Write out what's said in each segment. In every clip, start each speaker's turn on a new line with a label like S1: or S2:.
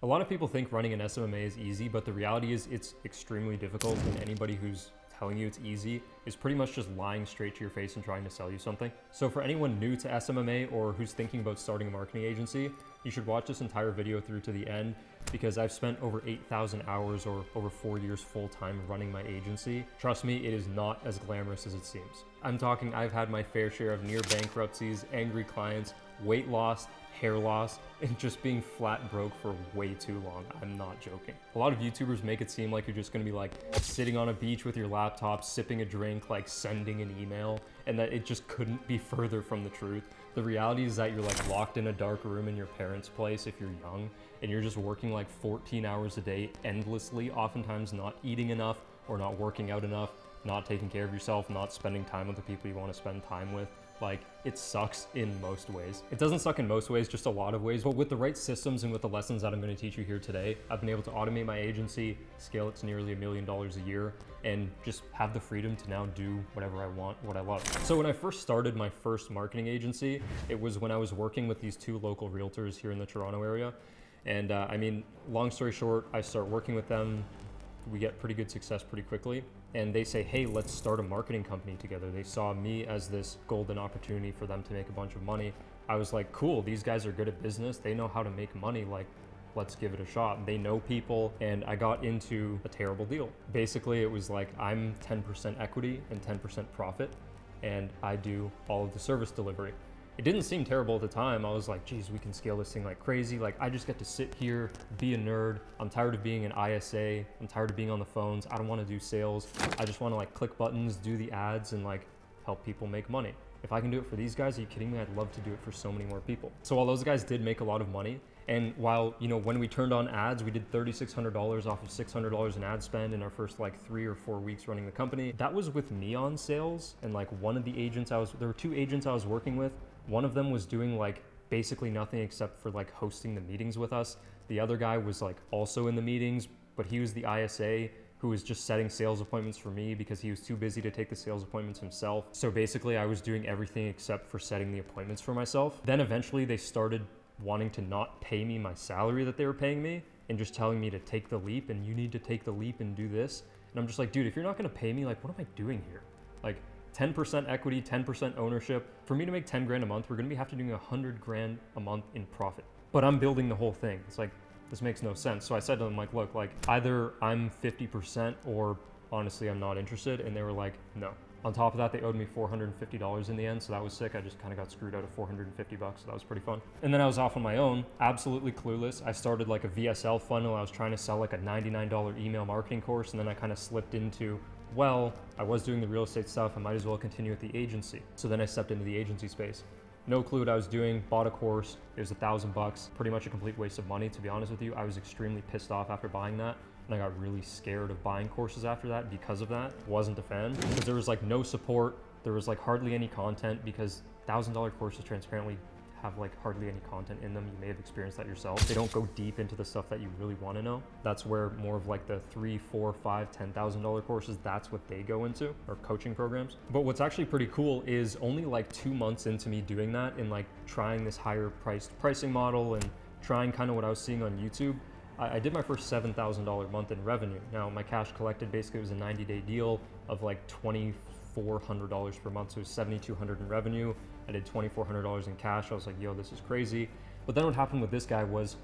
S1: A lot of people think running an SMMA is easy, but the reality is it's extremely difficult, and anybody who's telling you it's easy is pretty much just lying straight to your face and trying to sell you something. So for anyone new to SMMA or who's thinking about starting a marketing agency, you should watch this entire video through to the end, because I've spent over 8,000 hours or over 4 years full-time running my agency. Trust me, it is not as glamorous as it seems. I'm talking I've had my fair share of near bankruptcies, angry clients, weight loss, hair loss, and just being flat broke for way too long. I'm not joking. A lot of YouTubers make it seem like you're just gonna be like sitting on a beach with your laptop, sipping a drink, like sending an email, and that it just couldn't be further from the truth. The reality is that you're like locked in a dark room in your parents' place if you're young, and you're just working like 14 hours a day endlessly, oftentimes not eating enough or not working out enough, not taking care of yourself, not spending time with the people you want to spend time with. Like, it sucks in most ways. It doesn't suck in most ways, just a lot of ways, but with the right systems and with the lessons that I'm gonna teach you here today, I've been able to automate my agency, scale it to nearly $1 million a year, and just have the freedom to now do whatever I want, what I love. So when I first started my first marketing agency, it was when I was working with these two local realtors here in the Toronto area. And I mean, long story short, I start working with them. We get pretty good success pretty quickly. And they say, hey, let's start a marketing company together. They saw me as this golden opportunity for them to make a bunch of money. I was like, cool, these guys are good at business. They know how to make money. Like, let's give it a shot. They know people, and I got into a terrible deal. Basically, it was like, I'm 10% equity and 10% profit, and I do all of the service delivery. It didn't seem terrible at the time. I was like, geez, we can scale this thing like crazy. Like, I just get to sit here, be a nerd. I'm tired of being an ISA. I'm tired of being on the phones. I don't want to do sales. I just want to like click buttons, do the ads, and like help people make money. If I can do it for these guys, are you kidding me? I'd love to do it for so many more people. So while those guys did make a lot of money, and while, you know, when we turned on ads, we did $3,600 off of $600 in ad spend in our first like 3 or 4 weeks running the company. That was with me on sales, and like one of the agents there were 2 agents I was working with. One of them was doing like basically nothing except for like hosting the meetings with us. The other guy was like also in the meetings, but he was the ISA who was just setting sales appointments for me because he was too busy to take the sales appointments himself. So basically I was doing everything except for setting the appointments for myself. Then eventually they started wanting to not pay me my salary that they were paying me and just telling me to take the leap, and you need to take the leap and do this. And I'm just like, dude, if you're not gonna pay me, like, what am I doing here? Like, 10% equity, 10% ownership. For me to make 10 grand a month, we're gonna have to doing 100 grand a month in profit. But I'm building the whole thing. It's like, this makes no sense. So I said to them, like, look, like either I'm 50% or honestly, I'm not interested. And they were like, no. On top of that, they owed me $450 in the end. So that was sick. I just kind of got screwed out of 450 bucks. So that was pretty fun. And then I was off on my own, absolutely clueless. I started like a VSL funnel. I was trying to sell like a $99 email marketing course. And then I kind of slipped into, well, I was doing the real estate stuff. I might as well continue with the agency. So then I stepped into the agency space. No clue what I was doing, bought a course. It was $1,000, pretty much a complete waste of money, to be honest with you. I was extremely pissed off after buying that. And I got really scared of buying courses after that because of that. Wasn't a fan because there was like no support. There was like hardly any content because $1,000 courses transparently have like hardly any content in them. You may have experienced that yourself. They don't go deep into the stuff that you really want to know. That's where more of like the $3,000, $4,000, $5,000, $10,000 courses, that's what they go into, or coaching programs. But what's actually pretty cool is only like 2 months into me doing that and like trying this higher priced pricing model and trying kind of what I was seeing on YouTube, I did my first $7,000 month in revenue. Now my cash collected basically was a 90-day deal of like $2,400 per month. So it was $7,200 in revenue. I did $2,400 in cash. I was like, yo, this is crazy. But then what happened with this guy was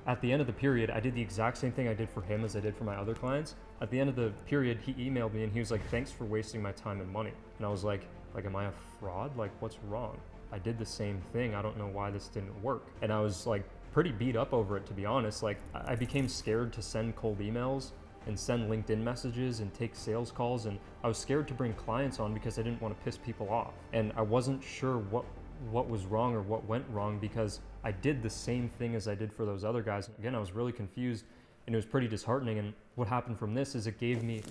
S1: at the end of the period, I did the exact same thing I did for him as I did for my other clients. At the end of the period, he emailed me and he was like, thanks for wasting my time and money. And I was like, am I a fraud? Like, what's wrong? I did the same thing. I don't know why this didn't work. And I was like, pretty beat up over it, to be honest. Like, I became scared to send cold emails and send LinkedIn messages and take sales calls, and I was scared to bring clients on because I didn't want to piss people off. And I wasn't sure what was wrong or what went wrong because I did the same thing as I did for those other guys. Again, I was really confused and it was pretty disheartening. And what happened from this is it gave me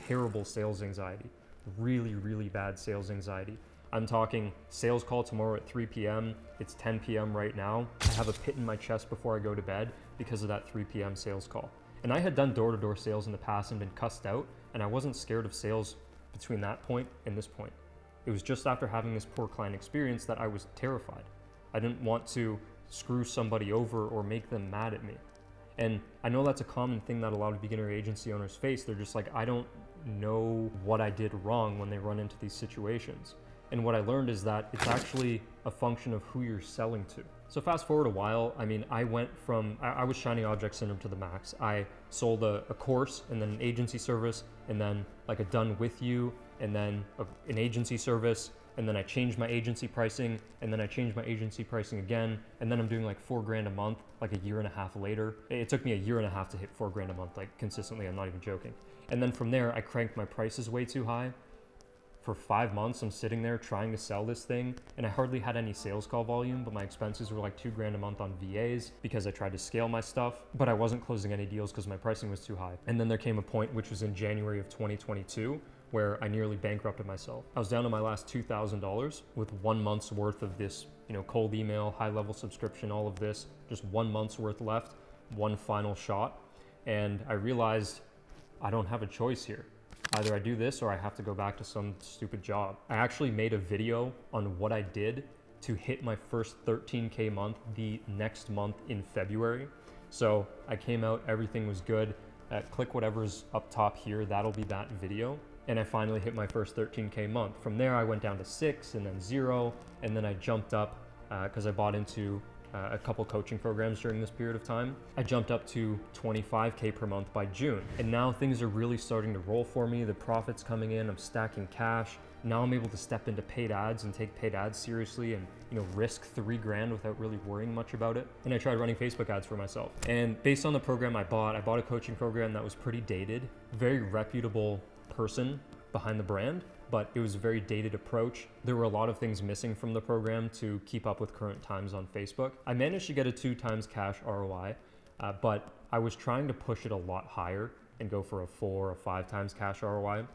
S1: terrible sales anxiety, really, really bad sales anxiety. I'm talking sales call tomorrow at 3 p.m. It's 10 p.m. right now. I have a pit in my chest before I go to bed because of that 3 p.m. sales call. And I had done door-to-door sales in the past and been cussed out, and I wasn't scared of sales between that point and this point. It was just after having this poor client experience that I was terrified. I didn't want to screw somebody over or make them mad at me. And I know that's a common thing that a lot of beginner agency owners face. They're just like, I don't know what I did wrong when they run into these situations. And what I learned is that it's actually a function of who you're selling to. So fast forward a while, I mean, I went from, I was shiny object syndrome to the max. I sold a course and then an agency service and then like a done with you and then an agency service. And then I changed my agency pricing and then I changed my agency pricing again. And then I'm doing like $4,000 a month, like a year and a half later. It took me a year and a half to hit $4,000 a month, like consistently, I'm not even joking. And then from there, I cranked my prices way too high. For 5 months, I'm sitting there trying to sell this thing and I hardly had any sales call volume, but my expenses were like $2,000 a month on VAs because I tried to scale my stuff, but I wasn't closing any deals because my pricing was too high. And then there came a point, which was in January of 2022, where I nearly bankrupted myself. I was down to my last $2,000 with 1 month's worth of this, cold email, high level subscription, all of this, just 1 month's worth left, one final shot. And I realized I don't have a choice here. Either I do this or I have to go back to some stupid job. I actually made a video on what I did to hit my first 13K month the next month in February. So I came out, everything was good. Click whatever's up top here, that'll be that video. And I finally hit my first 13K month. From there, I went down to 6 and then 0. And then I jumped up because I bought into a couple coaching programs during this period of time. I jumped up to 25K per month by June. And now things are really starting to roll for me. The profit's coming in, I'm stacking cash. Now I'm able to step into paid ads and take paid ads seriously and risk $3,000 without really worrying much about it. And I tried running Facebook ads for myself. And based on the program I bought a coaching program that was pretty dated, very reputable person behind the brand, but it was a very dated approach. There were a lot of things missing from the program to keep up with current times on Facebook. I managed to get a 2 times cash ROI, but I was trying to push it a lot higher and go for a 4 or 5 times cash ROI.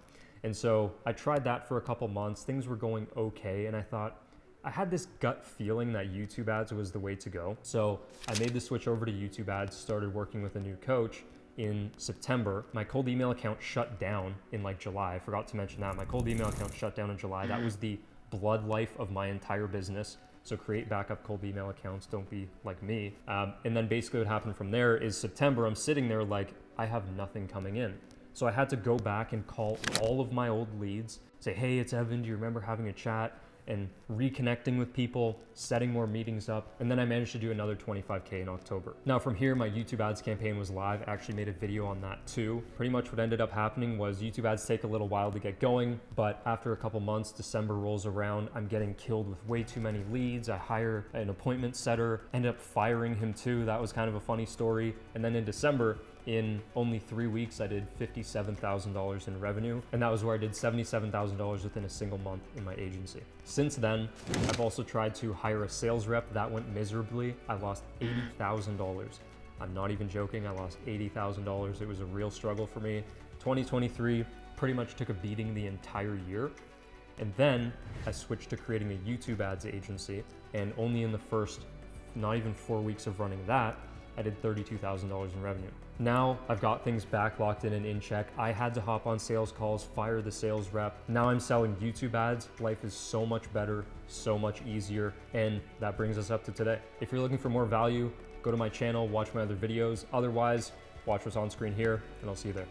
S1: And so I tried that for a couple months. Things were going okay. And I thought, I had this gut feeling that YouTube ads was the way to go. So I made the switch over to YouTube ads, started working with a new coach. In September, my cold email account shut down in like July. I forgot to mention that. My cold email account shut down in July. That was the blood life of my entire business. So create backup cold email accounts. Don't be like me. And then basically what happened from there is September, I'm sitting there like I have nothing coming in. So I had to go back and call all of my old leads, say, hey, it's Evan. Do you remember having a chat? And reconnecting with people, setting more meetings up. And then I managed to do another 25K in October. Now from here, my YouTube ads campaign was live. I actually made a video on that too. Pretty much what ended up happening was YouTube ads take a little while to get going, but after a couple months, December rolls around, I'm getting killed with way too many leads. I hire an appointment setter, end up firing him too. That was kind of a funny story. And then in December, in only 3 weeks, I did $57,000 in revenue. And that was where I did $77,000 within a single month in my agency. Since then, I've also tried to hire a sales rep. That went miserably. I lost $80,000. I'm not even joking. I lost $80,000. It was a real struggle for me. 2023 pretty much took a beating the entire year. And then I switched to creating a YouTube ads agency. And only in the first, not even 4 weeks of running that, I did $32,000 in revenue. Now I've got things back locked in and in check. I had to hop on sales calls, fire the sales rep. Now I'm selling YouTube ads. Life is so much better, so much easier. And that brings us up to today. If you're looking for more value, go to my channel, watch my other videos. Otherwise, watch what's on screen here, and I'll see you there.